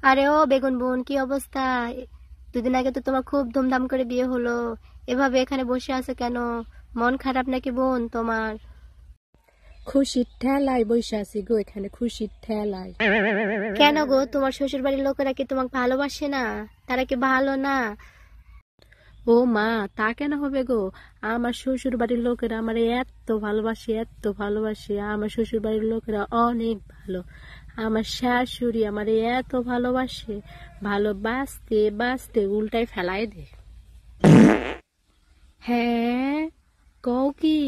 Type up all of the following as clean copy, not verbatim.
আরে ও বেগুন বোন, কি অবস্থা? দুদিন আগে তো তোমার খুব ধুমধাম করে বিয়ে হলো, এভাবে এখানে বসে আছো কেন? মন খারাপ নাকি বোন তোমার? খুশির ঠেলায় বসে আছি গো, এখানে খুশির ঠেলায়। কেন গো, তোমার শ্বশুর বাড়ির লোকেরা কি তোমাকে ভালোবাসে না? তারা কি ভালো না? ও মা, তা কেন হবে গো? আমার শ্বশুর বাড়ির লোকেরা আমার এত ভালোবাসে, এত ভালোবাসে। আমার শ্বশুর বাড়ির লোকেরা অনেক ভালো। আমার শাশুড়ি আমার এত ভালোবাসে, ভালোবাসতে বাসতে উল্টায় ফেলায় দে। হ্যাঁ, কও কি?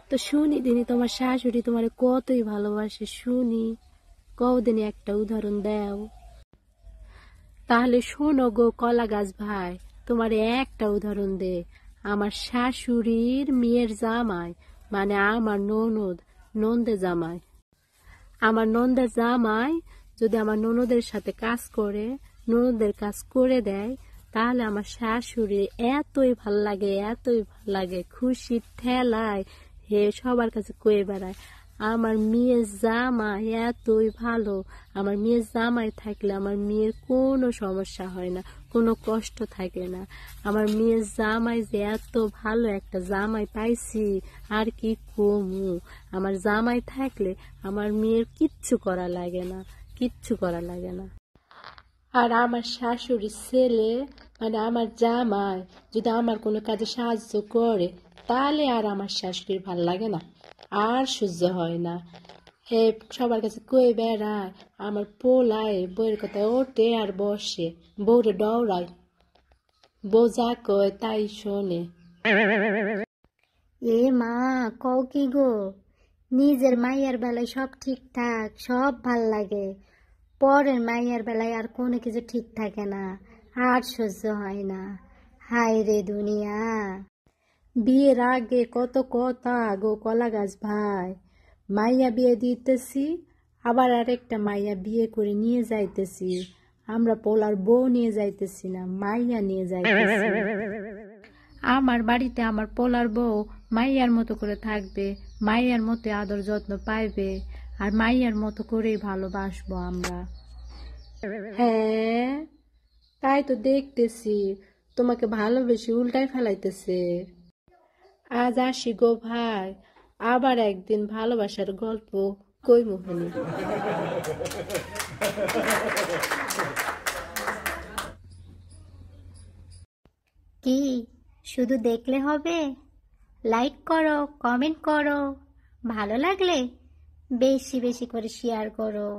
তো শুনি দিনি তোমার শাশুড়ি তোমার কতই ভালোবাসে, শুনি। কও দিনি একটা উদাহরণ দাও। তাহলে শোনো গো কলা গাছ ভাই, তোমার একটা উদাহরণ দে। আমার শাশুড়ির মেয়ের জামাই, মানে আমার ননদ, নন্দে জামাই। আমার নন্দের জামাই যদি আমার ননদের সাথে কাজ করে, ননদের কাজ করে দেয়, তাহলে আমার শাশুড়ি এতই ভাল লাগে, এতই ভাল লাগে, খুশির ঠেলায় হে সবার কাছে কয়ে বেড়ায় আমার মেয়ের জামাই এতই ভালো। আমার মেয়ের জামাই থাকলে আমার মেয়ের কোনো সমস্যা হয় না, কোনো কষ্ট থাকে না। আমার মেয়ের জামাই যে এত ভালো একটা জামাই পাইছি, আর কি কমু। আমার জামাই থাকলে আমার মেয়ের কিচ্ছু করা লাগে না, কিচ্ছু করা লাগে না। আর আমার শাশুড়ির ছেলে, মানে আমার জামাই, যদি আমার কোনো কাজে সাহায্য করে, তাহলে আর আমার শাশুড়ির ভাল লাগে না, আর সহ্য হয় না। হে সবার কাছে কয়ে বেড়ায় আমার পোলায় বউয়ের কথায় ওঠে আর বসে, বউরে ডরায়, বউ যা কয় তাই শোনে। এ মা, কও কি গো? নিজের মাইয়ার বেলায় সব ঠিকঠাক, সব ভাল লাগে, পরের মাইয়ার বেলায় আর কোনো কিছু ঠিক থাকে না, আর সহ্য হয় না। হায় রে দুনিয়া! বিয়ের আগে কত কথা গো কলা গাছ ভাই। মাইয়া বিয়ে দিতেছি, আবার আরেকটা মাইয়া বিয়ে করে নিয়ে যাইতেছি। আমরা পোলার বউ নিয়ে যাইতেছি না, মাইয়া নিয়ে যাইতেছি। আমার বাড়িতে আমার পোলার বউ মাইয়ার মতো করে থাকবে, মাইয়ার মতো আদর যত্ন পাইবে, আর মাইয়ার মতো করেই ভালোবাসবো আমরা। হ্যাঁ, তাই তো দেখতেছি, তোমাকে ভালোবেসে উল্টাই ফেলাইতেছে। আজ আসি গো ভাই, আবার একদিন ভালোবাসার গল্প কইমু হনি। কি শুধু দেখলে হবে? লাইক করো, কমেন্ট করো, ভালো লাগলে বেশি বেশি করে শেয়ার করো।